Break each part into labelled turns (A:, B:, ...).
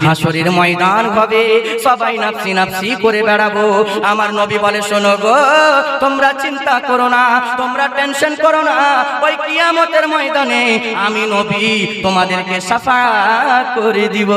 A: হাসরের ময়দান হবে, সবাই নাফসি নাফসি করে বেড়াবো। আমার নবী বলে, শোনো গো, তোমরা চিন্তা করো না, তোমরা টেনশন করো না, ওই কিয়ামতের ময়দানে আমি নবী তোমাদেরকে শাফাআত করে দিব।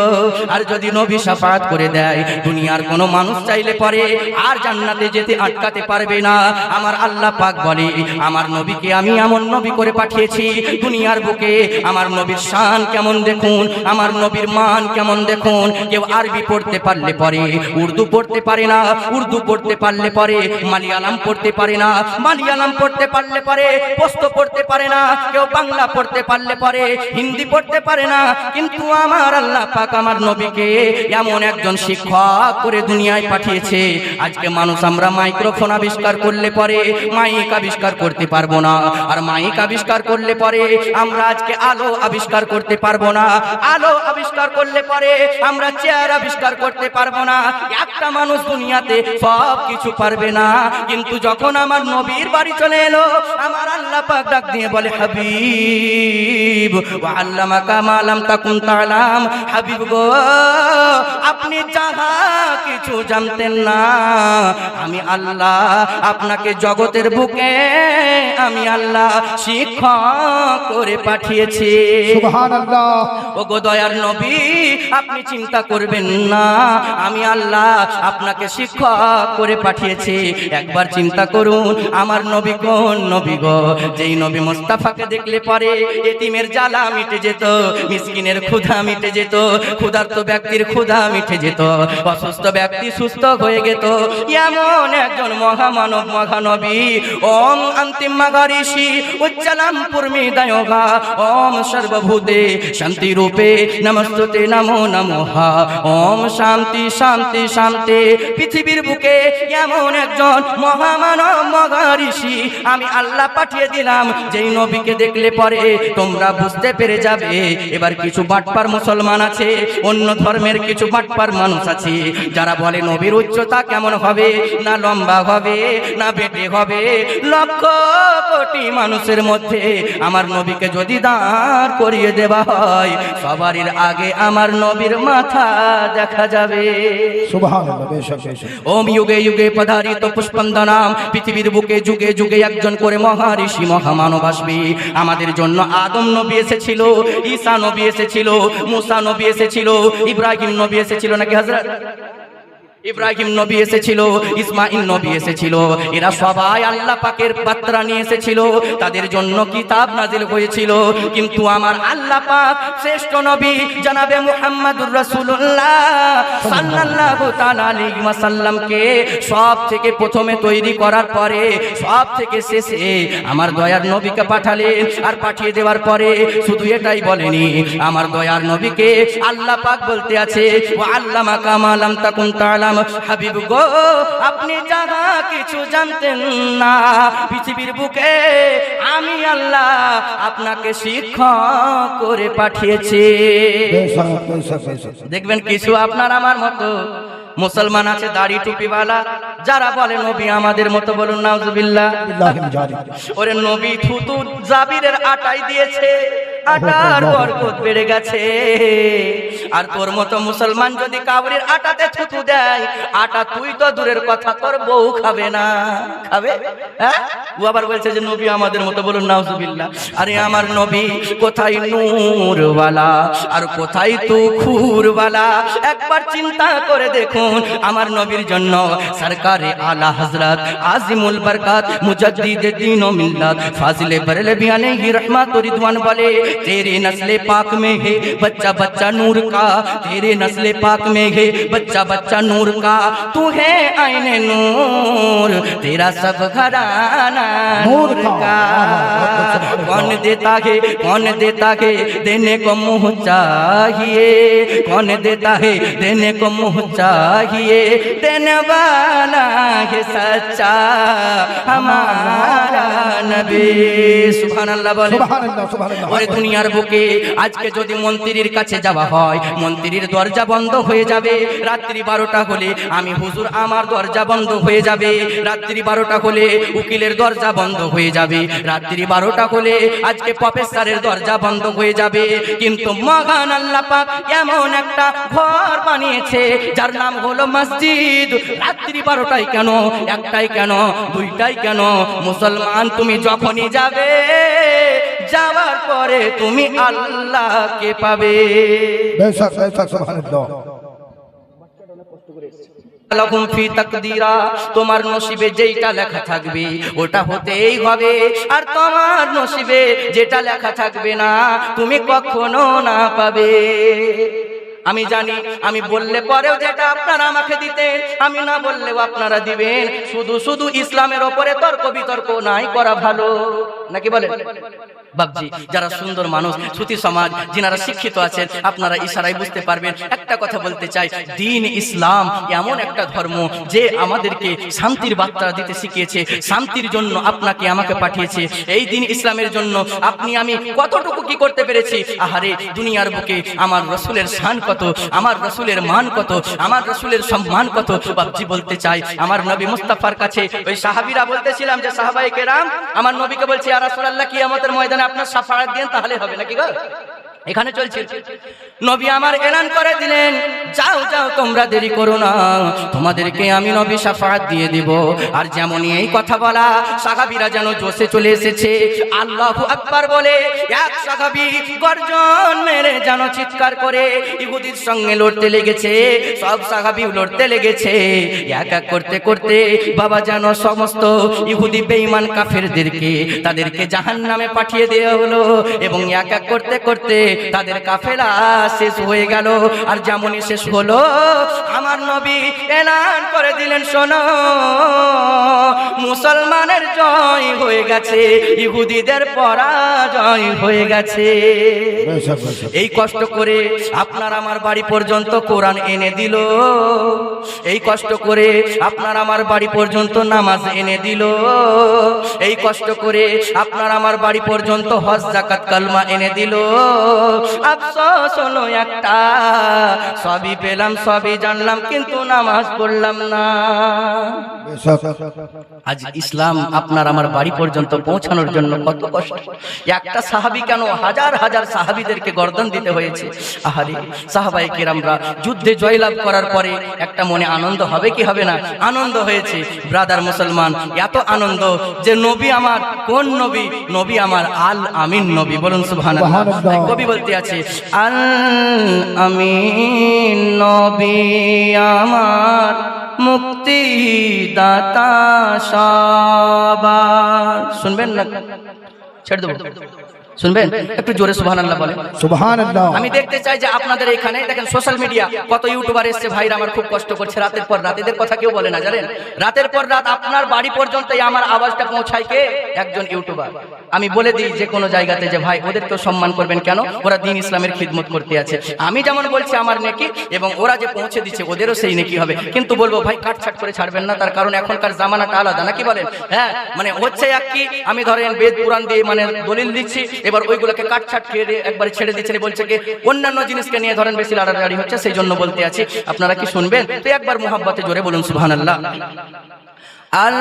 A: আর যদি নবী শাফাআত করে দেয়, দুনিয়ার কোনো মানুষ চাইলে পরে আর জান্নাতে যেতে আটকাতে পারবে না। আমার আল্লাহ পাক বলে, আমার নবীকে আমি এমন নবী করে পাঠিয়েছি, দুনিয়ার বুকে আমার নবীর শান কেমন দেখুন, আমার নবীর মান কেমন দেখুন। কেউ আরবি পড়তে পারলে পরে উর্দু পড়তে পারে না, উর্দু পড়তে পারলে পরে মালয়ালাম পড়তে পারে না, মালয়ালাম পড়তে পারলে পরে পশতো পড়তে পারে না, কেউ বাংলা পড়তে পারলে পরে হিন্দি পড়তে পারে না। কিন্তু আমার আল্লাহ পাক আমার নবীকে এমন একজন শিক্ষক করে দুনিয়ায় পাঠিয়েছে। আজকে মানুষ আমরা মাইক্রোফোন আবিষ্কার করলে পরে মাইক আবিষ্কার করতে পারবো না, আর মাইক আবিষ্কার করলে পরে আমরা আজকে আলো আবিষ্কার করতে পারবো না, আলো আবিষ্কার করলে পরে আমরা চেয়ার আবিষ্কার করতে পারবো না। একটা মানুষ দুনিয়াতে সব কিছু পারবে না, কিন্তু যখন আমার নবীর বাড়ি চলে এলো, আমার আল্লাহ পাক ডাক দিয়ে বলে, হাবিব ওয়া আল্লামাকা মা লাম তাকুন তাআলাম। হাবিব গো, আপনি যাহা কিছু জানতেন না, আমি আল্লাহ আপনাকে জগতের বুকে আমি আল্লাহ শিক্ষক করে পাঠিয়েছি।
B: সুবহানাল্লাহ।
A: ও গো দয়ার নবী, আপনি চিন্তা করবেন না, আমি আল্লাহ আপনাকে শিক্ষক করে পাঠিয়েছি। একবার চিন্তা করুন, আমার নবী কোন নবী গো, যেই নবী মুস্তাফাকে দেখলে পরে এতিমের জ্বালা মিটে যেত, মিসকিনের ক্ষুধা মিটে যেত, ক্ষুধার্ত ব্যক্তির ক্ষুধা মিটে যেত, অসুস্থ ব্যক্তি সুস্থ হয়ে যেত। এমন একজন মহামানব মহানবী। ওম অন্তিম মাগারিষি উজ্জ্বলম পূর্মিদয়োগা, ওম সর্বভূতে শান্তি রূপে নমস্তুতে নমো নমঃ। ওম শান্তি শান্তি শান্তি। পৃথিবীর বুকে এমন একজন মহামানব মহারিষি আমি আল্লাহ পাঠিয়ে দিলাম, যেই নবীকে দেখলে পরে তোমরা বুঝতে পেরে যাবে। এবার কিছু বাটপার মুসলমান আছে, অন্য ধর্মের কিছু বাটপার মানুষ আছে, যারা বলে নবীর উচ্চতা কেমন হবে, না লম্বা হবে, না বেটে হবে। লক্ষ কোটি মানুষের মধ্যে আমার নবীকে যদি দাঁড় করিয়ে দেওয়া হয়, সবারই আগে আমার নবীর মাথা দেখা যাবে।
B: সুবহানাল্লাহ। বেশক বেশক।
A: ওম যুগে যুগে পদারিত পুষ্পন্দনাম। পৃথিবীর বুকে যুগে যুগে একজন করে মহারিষি মহামানব আসবে। আমাদের জন্য আদম নবী এসেছিল, ঈসা নবী এসেছিল, মুসা নবী এসেছিল, ইব্রাহিম নবী এসেছিল, নাকি হযরত ইব্রাহিম নবী এসেছিল, ইসমাইল নবী এসেছিল। এরা সবাই আল্লাহ পাকের বার্তা নিয়ে এসেছিল, তাদের জন্য কিতাব নাজিল হয়েছিল। কিন্তু আমার আল্লাহ পাক শ্রেষ্ঠ নবী জনাবে মুহাম্মদুর রাসূলুল্লাহ সাল্লাল্লাহু তাআলা আলাইহি ওয়াসাল্লামকে সব থেকে প্রথমে তৈরি করার পরে সব থেকে শেষে আমার দয়ার নবীকে পাঠালেন। আর পাঠিয়ে দেওয়ার পরে শুধু এটাই বলেনি, আমার দয়ার নবীকে আল্লাহ পাক বলতে আছে, ওয়া আল্লামাকা মা লাম তাকুন তাআলাম। হাবিব গো, আপনি যাহা কিছু জানতেন না, পৃথিবীর বুকে আমি আল্লাহ আপনাকে শিক্ষক করে পাঠিয়েছি। দেখবেন কিছু আপনার আমার মতো মুসলমান আছে দাড়ি টুপিওয়ালা, যারা বলে নবী আমাদের মতো, বলুন নাউজুবিল্লাহ। ওরে নবী থুতু জাবিরের আটাই দিয়েছে, আটার বরকত বেড়ে গেছে। আর তোর মতো মুসলমান যদি কাবরের আটাতে থুতু দেয়, আটা তুই তো দূরের কথা, তোর বউ খাবে না। খাবে? হ্যাঁ, ও আবার বলছে যে নবী আমাদের মতো, বলুন নাউজুবিল্লাহ। আরে আমার নবী কোথায় নূরওয়ালা আর কোথায় তুখুরওয়ালা, একবার চিন্তা করে দেখুন। আমার নবীর জন্য সরকারে আলা হযরত আজিমুল বরকত মুজাদ্দিদে দ্বীন ও মিল্লাত ফাজিলে বরেলভী আলাইহি रहमत ও রিদওয়ান বলে, तेरे नस्ले पाक में है बच्चा बच्चा नूर का, तेरे नस्ले पाक में है बच्चा बच्चा नूर का, तू है आईने नूर, तेरा सब घराना नूर का। कौन देता है देने को मुँह चाहिए, कौन देता है देने को मुँह चाहिए, देने वाला है सच्चा हमारा नबी। सुभानाल्लाह बोले। ওরে দুনিয়ার বুকে আজকে যদি মন্ত্রীর কাছে যাওয়া হয়, মন্ত্রীর দরজা বন্ধ হয়ে যাবে। রাত্রি 12টা হলে আমি হুজুর আমার দরজা বন্ধ হয়ে যাবে। রাত্রি 12টা হলে উকিলের দরজা বন্ধ হয়ে যাবে। রাত্রি 12টা হলে আজকে প্রফেসরের দরজা বন্ধ হয়ে যাবে। কিন্তু মহান আল্লাহ পাক এমন একটা ঘর বানিয়েছে যার নাম হলো মসজিদ। রাত্রি 12টায় কেন, 1টায় কেন, 2টায় কেন? মুসলমান তুমি যখনই যাবে, যাওয়ার পরে তুমি আল্লাহকে পাবে।
B: বেশক বেশক সুবহানাল্লাহ।
A: লাকুম ফি তাকদীরা, তোমার নসিবে যেটা লেখা থাকবে ওটা হতেই হবে, আর তোমার নসিবে যেটা লেখা থাকবে না তুমি কখনো না পাবে। আমি জানি আমি বললে পরেও যেটা আপনারা আমাকে দিতেন, আমি না বললেও আপনারা দিবেন। শুধু শুধু ইসলামের ওপরে তর্ক বিতর্ক নাই করা ভালো, নাকি বলেন বাবজি? যারা সুন্দর মানুষ, সুতি সমাজ, যিনারা শিক্ষিত আছেন, আপনারা ইশারায় বুঝতে পারবেন। একটা কথা বলতে চাই, দিন ইসলাম এমন একটা ধর্ম যে আমাদেরকে শান্তির বার্তা দিতে শিখিয়েছে, শান্তির জন্য আপনাকে আমাকে পাঠিয়েছে। এই দিন ইসলামের জন্য আপনি আমি কতটুকু কি করতে পেরেছি? আহারে, দুনিয়ার বুকে আমার রসুলের শান কত, আমার রসুলের মান কত, আমার রসুলের সম্মান কত। বাবজি বলতে চাই, আমার নবী মুস্তাফার কাছে ওই সাহাবীরা বলতেছিলাম যে সাহাবায়ে কেরাম আমার নবীকে বলছে, ইয়া রাসূলুল্লাহ, কিয়ামতের ময়দানে আপনার শাফাআত দেন তাহলে হবে, নাকি গো? এখানে চলছে, নবী আমার এলান করে দিলেন, যাও যাও তোমরা দেরি করো না, তোমাদেরকে আমি নবী শাফাআত দিয়ে দিব। আর যেমনই এই কথা বলা, সাহাবীরা যেন জোশে চলে এসেছে। আল্লাহু আকবার বলে এক সাহাবী গর্জন মেরে যেন চিৎকার করে ইহুদির সঙ্গে লড়তে লেগেছে। সব সাহাবী লড়তে লেগেছে। এক এক করতে করতে বাবা যেন সমস্ত ইহুদি বেঈমান কাফেরদেরকে তাদেরকে জাহান্নামে পাঠিয়ে দেওয়া হলো, এবং এক এক করতে করতে তাদের কাফেলা শেষ হয়ে গেল। আর যেমনই শেষ হলো, আমার নবী এলান করে দিলেন, শোনো, মুসলমানের জয় হয়ে গেছে, ইহুদিদের পরাজয় হয়ে গেছে। এই কষ্ট করে আপনার আমার বাড়ি পর্যন্ত কোরআন এনে দিল, এই কষ্ট করে আপনার আমার বাড়ি পর্যন্ত নামাজ এনে দিল, এই কষ্ট করে আপনার আমার বাড়ি পর্যন্ত হজ যাকাত কালমা এনে দিল। আফসোস হলো একটা, সবই পেলাম সবই জানলাম কিন্তু নামাজ পড়লাম না। আজ ইসলাম আপনার আমার বাড়ি পর্যন্ত পৌঁছানোর জন্য কত কষ্ট। একটা সাহাবী কেন হাজার হাজার সাহাবীদেরকে গর্দন দিতে হয়েছে। আহারে, সাহাবায়ে কেরামরা যুদ্ধে জয়লাভ করার পরে একটা মনে আনন্দ হবে কি হবে না? আনন্দ হয়েছে। ব্রাদার মুসলমান, এত আনন্দ যে নবী আমার কোন নবী? নবী আমার আল আমিন নবী। বলুন সুবহানাল্লাহ। কবি বলতে আছে, আল আমিন নবী আমার মুক্তি দাতা সবার। শুনবেন না? ছেড়ে দেবো, শুনবেন? একটু জোরে সুবহানাল্লাহ বলেন।
B: সুবহানাল্লাহ।
A: আমি দেখতে চাই যে আপনাদের এখানে দেখেন সোশ্যাল মিডিয়া কত ইউটিউবার এসছে, ভাইরা আমার খুব কষ্ট করছে রাতের পর রাত। এদের কথা কেউ বলে না, জানেন? রাতের পর রাত আপনার বাড়ি পর্যন্ত আমার আওয়াজটা পৌঁছায় কে? একজন ইউটিউবার। আমি বলে দিই যে কোনো জায়গাতে যে ভাই ওদেরকেও সম্মান করবেন। কেন? ওরা দ্বীন ইসলামের খিদমত করতে আছে। আমি যেমন বলছি আমার নেকি, এবং ওরা যে পৌঁছে দিচ্ছে ওদেরও সেই নেকি হবে। কিন্তু বলবো ভাই কাটছাট করে ছাড়বেন না, তার কারণ এখনকার জামানাটা আলাদা, নাকি বলেন? হ্যাঁ, মানে হচ্ছে এক কি, আমি ধরেন বেদ পুরাণ দিয়ে মানে দলিল দিচ্ছি, এবার ওইগুলোকে কাটছাট করে একবারে ছেড়ে দিচ্ছেন, বলছে কি অন্যান্য জিনিসকে নিয়ে ধরেন বেশি লাড়ালাড়ি হচ্ছে, সেই জন্য বলতে আছি। আপনারা কি শুনবেন? তো একবার মুহাব্বতে জোরে বলুন সুবহানাল্লাহ। আল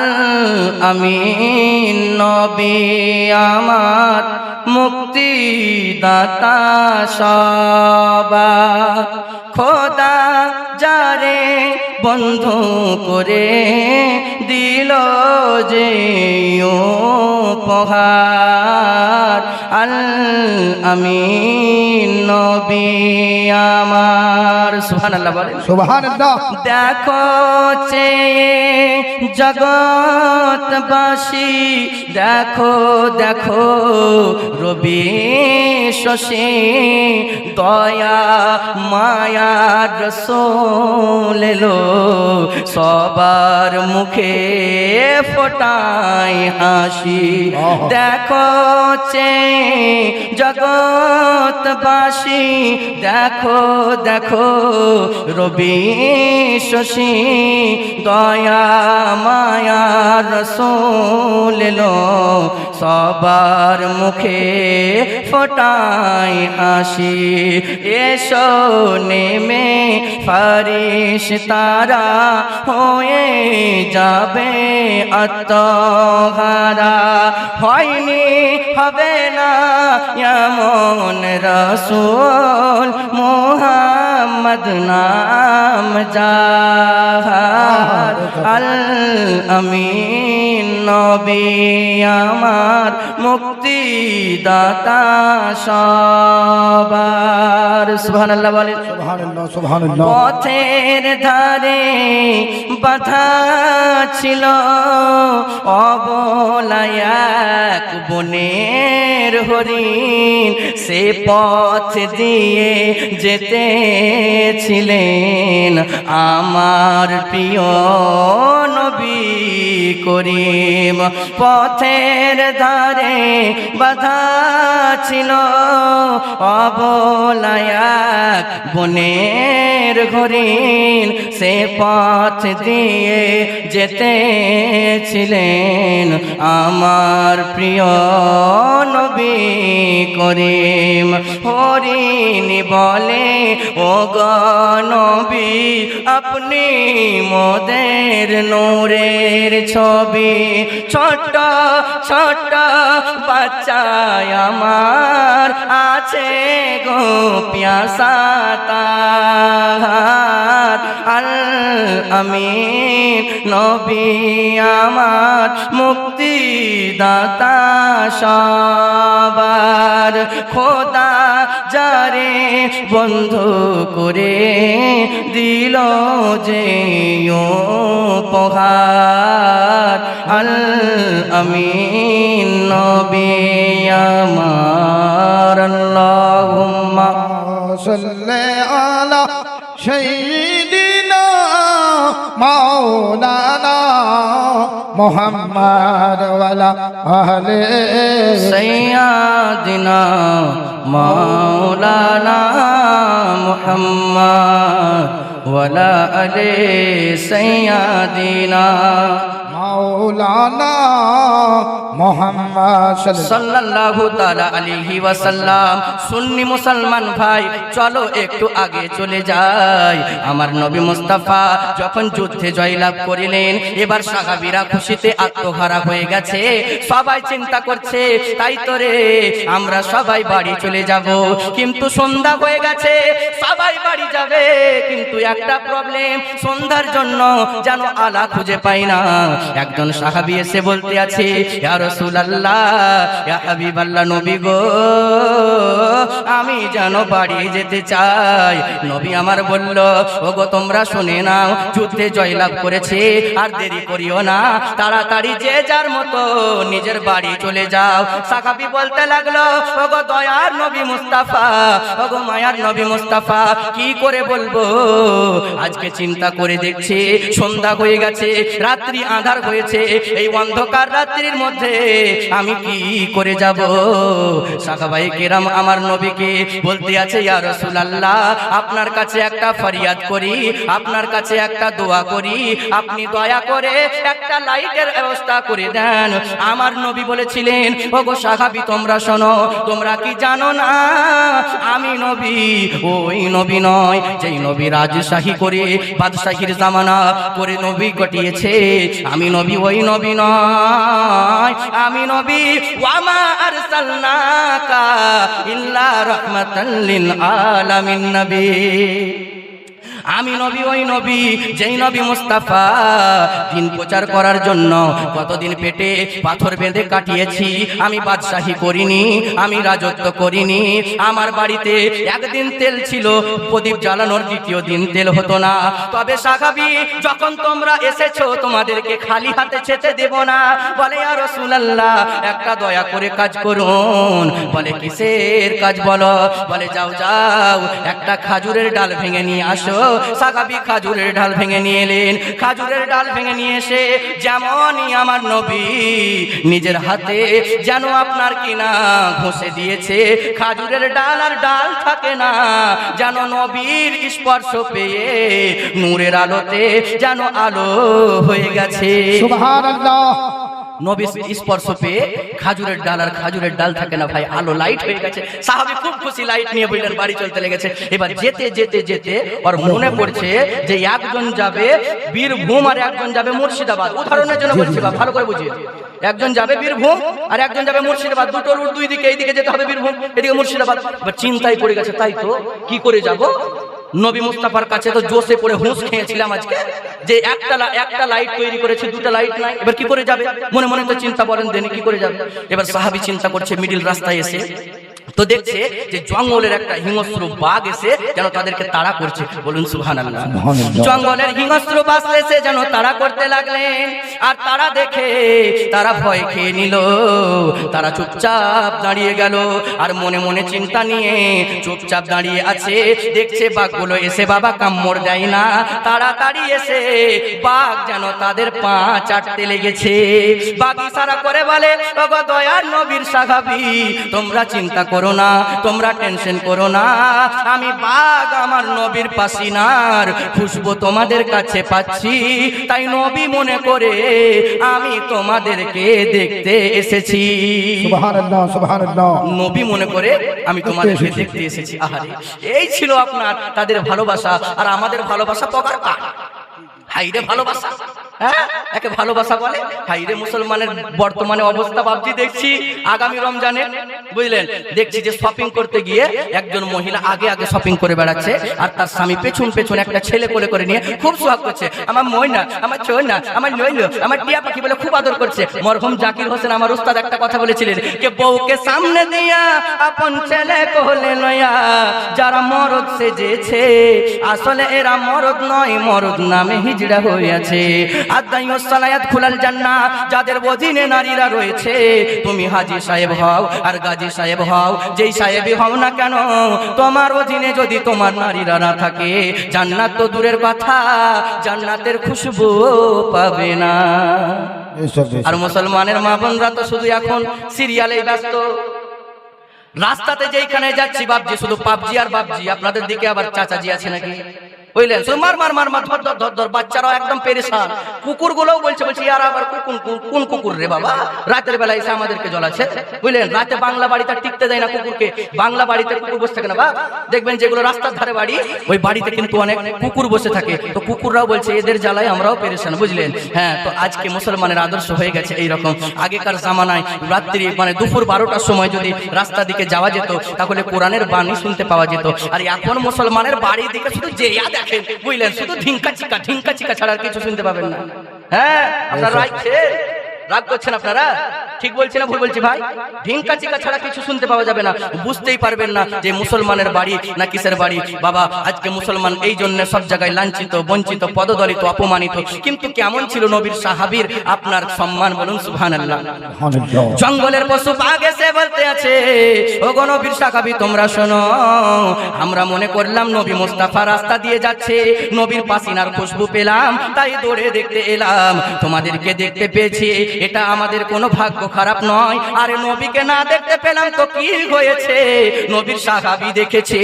A: আমিন নবী আমার মুক্তি দাতা সবার, খোদা যারে বন্ধু করে দিল যে উপহার, আল আমিন নবী আমার। সুবহানাল্লাহ বলেন।
B: সুবহানাল্লাহ।
A: দেখো চেয়ে জগৎবাসী, দেখো দেখো রবি শশী, দয়া মায়ার রাসূল এলো, সবার মুখে ফোটায় হাসি। দেখো চেয়ে জগৎবাসী, দেখো দেখো রবি শশী, দয়া মায়ার রাসূল এলো, সবার মুখে ফোটায় হাসি। এসো নেমে ফারিশতারা হয়ে যাবে আত্মহারা হয়নি হবে না এমন রাসূল মুহাম্মদ নাম যার আল আমিন নবী আমার মুক্তিদাতা সবার সুবহানাল্লাহ বলেন
B: সুবহানাল্লাহ সুবহানাল্লাহ
A: পথের ধারে বাধা ছিল অবলায় এক বনের হরিণ সে পথ দিয়ে যেতেছিলেন আমার প্রিয় নবী করিম পথের ধারে বাধা ছিল অবলায় এক বনের হরিণ সে পথ দিয়ে যেতেছিলেন আমার প্রিয় নবী করিম হরিণ বলে ও গো নবী আপনি মোদের নূরের ছবি ছোট ছোট বাচ্চায় আমার আছে গো প্যাসা তার আল আমিন নবী আমার মুক্তিদাতা সবার খোদা যারে বন্ধু করে দিল যে উপহার আল আমিন নবী আমার আল্লাহুম্মা
B: সাল্লি আলা সাইয়্যিদিনা মাওলানা মুহাম্মদ ওয়ালা আহলে
A: সাইয়্যিদিনা মাওলানা মুহাম্মদ ওয়ালা আলে সাইয়্যিদিনা
B: মাওলানা মুহাম্মদ
A: সাল্লাল্লাহু তাআলা আলাইহি ওয়াসাল্লাম সুন্নি মুসলমান ভাই চলো একটু আগে চলে যাই আমার নবী মুস্তাফা যখন যুদ্ধে জয়লাভ করিলেন এবার সাহাবীরা খুশিতে আত্মহারা হয়ে গেছে সবাই চিন্তা করছে তাই তো রে আমরা সবাই বাড়ি চলে যাব কিন্তু সন্ধ্যা হয়ে গেছে সবাই বাড়ি যাবে কিন্তু একটা প্রবলেম সন্ধ্যার জন্য যেন আলা খুঁজে পাই না একজন সাহাবী এসে বলতে আছে ইয়া রাসূলুল্লাহ ইয়া হাবিবাল্লাহ নবী গো আমি যেন বাড়ি যেতে চাই নবী আমার বলল ওগো তোমরা শুনে নাও যুদ্ধে জয়লাভ করেছে আর দেরি করিও না তাড়াতাড়ি যে যার মতো নিজের বাড়ি চলে যাও সাহাবী বলতে লাগলো ওগো দয়ার নবী মুস্তাফা ওগো মায়ার নবী মুস্তাফা কি করে বলবো আজকে চিন্তা করে দেখছি সন্ধ্যা হয়ে গেছে রাত্রি আঁধার হয়েছে এই অন্ধকার রাত্রির মধ্যে আমি কি করে যাব সাহাবায়ে কেরাম আমার নবীকে বলতে আছে ইয়া রাসূলুল্লাহ আপনার কাছে একটা ফরিয়াদ করি আপনার কাছে একটা দোয়া করি আপনি দয়া করে একটা লাইটের ব্যবস্থা করে দেন আমার নবী বলেছিলেন ওগো সাহাবী তোমরা শোনো তোমরা কি জানো না আমি নবী ওই নবী নয় যেই নবী রাজশাহী করে বাদশাহীর জামানা করে নবী কাটিয়েছে আমি নবী ওই নবী নয় আমি নবী ওয়ামা আরসালনাকা ইল্লা রাহমাতাল লিল আলামিন নবী আমি নবী ওই নবী যেই নবী মুস্তাফা দিন প্রচার করার জন্য কতদিন পেটে পাথর বেঁধে কাটিয়েছি আমি বাদশাহী করিনি আমি রাজত্ব করিনি আমার বাড়িতে একদিন তেল ছিল প্রদীপ জ্বালানোর দ্বিতীয় দিন তেল হতো না তবে সাহাবী যখন তোমরা এসেছো তোমাদেরকে খালি হাতে যেতে দেব না বলে ইয়া রাসূলুল্লাহ একটা দয়া করে কাজ করুন বলে কিসের কাজ বলো বলে যাও যাও একটা খাজুরের ডাল ভেঙে নিয়ে আসো সাহাবী খাজুরের ডাল ভেঙে নিয়ে এলেন খাজুরের ডাল ভেঙে নিয়ে এসে যেমনই আমার নবী নিজের হাতে যেন আপনার কিনা ঘষে দিয়েছে খাজুরের ডাল আর ডাল থাকে না যেন নবীর স্পর্শ পেয়ে নূরের আলোতে যেন আলো হয়ে গেছে
B: সুবহানাল্লাহ
A: নবী স্পর্শ পেয়ে খেজুরের ডাল, আর খেজুরের ডাল থাকে না ভাই, আলো লাইট হয়ে গেছে। সাহাবী খুব খুশি, লাইট নিয়ে বললেন বাড়ি চলতে লেগেছে। এবার যেতে যেতে যেতে ওর মনে পড়ছে যে একজন যাবে বীরভূম আর একজন যাবে মুর্শিদাবাদ। উদাহরণের জন্য বলছি, ভালো করে বুঝিয়ে। একজন যাবে বীরভূম আর একজন যাবে মুর্শিদাবাদ, দুটো রুট দুই দিকে, এইদিকে যেতে হবে বীরভূম, এদিকে মুর্শিদাবাদ। এবার চিন্তায় পড়ে গেছে, তাই তো কি করে যাব? নবী মুস্তাফার কাছে তো জোশে পড়ে হুঁশ খেয়েছিলাম আজকে যে একটা লাইট তৈরি করেছে, দুটো লাইট নাই, এবার কি করে যাবে? মনে মনে তো চিন্তা, বলেন দেনি কি করে যাবে? এবার সাহাবী চিন্তা করছে, মিডিল রাস্তায় এসে তো দেখছে যে জঙ্গলের একটা হিংস্র বাঘ এসে যেন তাদেরকে তাড়া করছে। বলুন সুবহানাল্লাহ। জঙ্গলের হিংস্র বাঘ এসে যেন তাড়া করতে লাগলেন, আর তারা দেখে তারা ভয় খেয়ে নিল, তারা চুপচাপ দাঁড়িয়ে গেল, আর মনে মনে চিন্তা নিয়ে চুপচাপ দাঁড়িয়ে আছে। দেখছে বাঘগুলো এসে বাবা কামড় দেয় না, তাড়াতাড়ি এসে বাঘ যেন তাদের পা চাটতে লেগেছে। বাঘ ইশারা করে বলে, ওগো দয়ার নবীর সাহাবী, তোমরা চিন্তা করো না, তোমরা টেনশন করো না, আমি বাঘ আমার নবীর পাসিনার খুশবু তোমাদের কাছে পাচ্ছি, তাই নবী মনে করে আমি তোমাদেরকে দেখতে এসেছি।
B: সুবহানাল্লাহ, সুবহানাল্লাহ।
A: নবী মনে করে আমি তোমাদেরকে দেখতে এসেছি। আহারে, এই ছিল আপনার তাদের ভালোবাসা। আর আমাদের ভালোবাসা প্রকার কার? হাইরে ভালোবাসা, হ্যাঁ, একে ভালোবাসা বলে। হাইরে মুসলমানের বর্তমানে অবস্থা ভাবছি, দেখছি আগামী রমজানে, বুঝলেন, দেখছি যে শপিং করতে গিয়ে একজন মহিলা আগে আগে শপিং করে বেড়াচ্ছে, আর তার স্বামী পেছন পেছন একটা ছেলে কোলে করে নিয়ে খুব সোহাগ করছে। আমার ময়না, আমার চয়না, আমার নইল, আমার টিয়া পাখি বলে খুব আদর করছে। মরহুম জাকির হোসেন আমার উস্তাদ একটা কথা বলেছিলেন, কে বউকে সামনে দিয়া আপন ছেলে কোলে লয়া যারা মরদ সেজেছে, আসলে এরা মরদ নয়, মরদ নামে হিজড়া হয়েছে। আদাইয়ুস সালায়াত খুলাল জান্নাহ, যাদের অধীনে নারীরা রয়েছে, তুমি হাজী সাহেব হও আর গাজী সাহেব হও, যেই সাহেবই হও না কেন, তোমার অধীনে যদি তোমার নারীরা না থাকে, জান্নাত তো দূরের কথা, জান্নাতের খুশবু পাবে না। আর মুসলমানের মা বোনরা তো শুধু এখন সিরিয়ালেই ব্যস্ত। রাস্তাতে যেইখানে যাচ্ছি ভাবছি শুধু পাবজি আর বাবজি। আপনাদের দিকে আবার চাচাজি আছে নাকি? বুঝলেন, মার মার মার মার ধর ধর ধর, বাচ্চারাও একদম পেরেশান। কুকুর গুলোও বলছে আর আবার কোন কুকুর রে বাবা, রাতের বেলা এসে আমাদেরকে জ্বলাচ্ছে। বুঝলেন, রাতে বাংলা বাড়িতে টিকতে দেয় না কুকুরকে, বাংলা বাড়িতে কুকুর বসে থাকে না। বা দেখবেন যেগুলো রাস্তার ধারে বাড়ি, ওই বাড়িতে কিন্তু অনেক কুকুর বসে থাকে। তো কুকুররাও বলছে এদের জ্বালায় আমরাও পেরেশান। বুঝলেন, হ্যাঁ। তো আজকে মুসলমানের আদর্শ হয়ে গেছে এইরকম। আগেকার জামানায় রাত্রি মানে দুপুর 12টার সময় যদি রাস্তা দিকে যাওয়া যেত, তাহলে কোরআনের বাণী শুনতে পাওয়া যেত। আর এখন মুসলমানের বাড়ির দিকে শুধু যেয়া দেখেন, বুঝলেন, শুধু ঢিঙ্কা চিকা ছাড়া আর কিছু শুনতে পাবেন না। হ্যাঁ, আপনারা রাগ করছেন আপনারা? ঠিক বলছি না ভুল বলছি ভাই? ঢিঙ্কা চিকা ছাড়া কিছু শুনতে পাওয়া যাবে না, বুঝতেই পারবেন না যে মুসলমানের বাড়ি না কিসের বাড়ি। বাবা, আজকে মুসলমান এই জন্য সব জায়গায় লাঞ্ছিত, বঞ্চিত, পদদলিত, অপমানিত। কিন্তু কেমন ছিল নবীর সাহাবীর আপনার সম্মান? বলুন সুবহানাল্লাহ। জঙ্গলের পশু বাঘ এসে বলতে আছে, ওগো নবীর সাহাবী তোমরা শোনো, আমরা মনে করলাম নবী মুস্তাফা রাস্তা দিয়ে যাচ্ছে, নবীর পাসিনার খুশবু পেলাম, তাই দৌড়ে দেখতে এলাম। তোমাদেরকে দেখতে পেয়েছি, এটা আমাদের কোনো ভাগ্য খারাপ নয়। আরে নবীকে না দেখতে পেলাম তো কি হয়েছে, নবীর সাহাবী দেখেছে।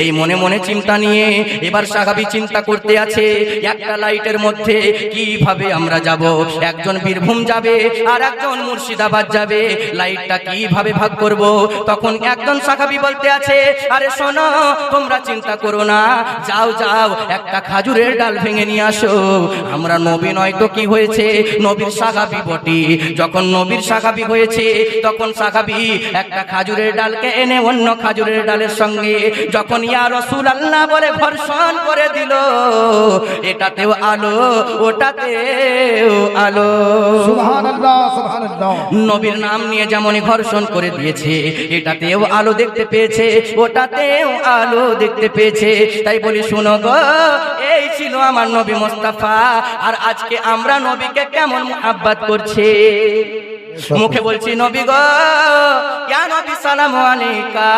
A: এই মনে মনে চিন্তা নিয়ে এবার সাহাবী চিন্তা করতে আছে, একটা লাইটের মধ্যে কিভাবে আমরা যাব। একজন বীরভূম যাবে আর একজন মুর্শিদাবাদ যাবে, লাইটটা কিভাবে ভাগ করব। তখন একজন সাহাবী বলতে আছে, আরে শোনো, তোমরা চিন্তা করো না, যাও যাও একটা খেজুরের ডাল ভেঙে নিয়ে আসো। আমরা নবী নয় তো কি হয়েছে, নবীর সাহাবী বটে। যখন নবীর সাহাবী হয়েছে, তখন সাহাবী একটা খেজুরের ডালকে এনে অন্য খেজুরের ডালের সঙ্গে যখন ইয়া রাসূলুল্লাহ বলে ঘর্ষণ করে দিল, এটাতেও আলো ওটাতেও আলো।
B: সুবহানাল্লাহ, সুবহানাল্লাহ।
A: নবীর নাম নিয়ে যেমন ঘর্ষণ করে দিয়েছে, এটাতেও আলো দেখতে পেয়েছে, ওটাতেও আলো দেখতে পেয়েছে। তাই বলি শোনো গো, এই ছিল আমার নবী মুস্তাফা। আর আজকে আমরা নবীকে কেমন মুহাব্বত করছি। মুখে বলছি নবী গো, ইয়া নবী সালামু আলাইকা,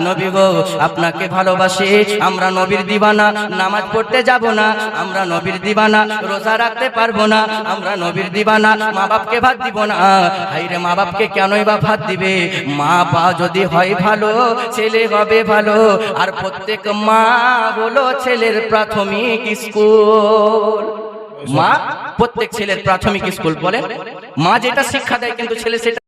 A: নবী গো আপনাকে ভালোবাসি, আমরা নবীর দিওয়ানা, নামাজ পড়তে যাব না, আমরা নবীর দিওয়ানা, রোজা রাখতে পারবো না, আমরা নবীর দিওয়ানা, মা বাপকে ভাত দিব না। হাইরে মা বাপকে কেনই বা ভাত দিবে? মা বা যদি হয় ভালো, ছেলে হবে ভালো। আর প্রত্যেক মা হলো ছেলের প্রাথমিক স্কুল। মা প্রত্যেক ছেলের প্রাথমিক স্কুল। বলেন মা যেটা শিক্ষা দেয় কিন্তু ছেলে সেটা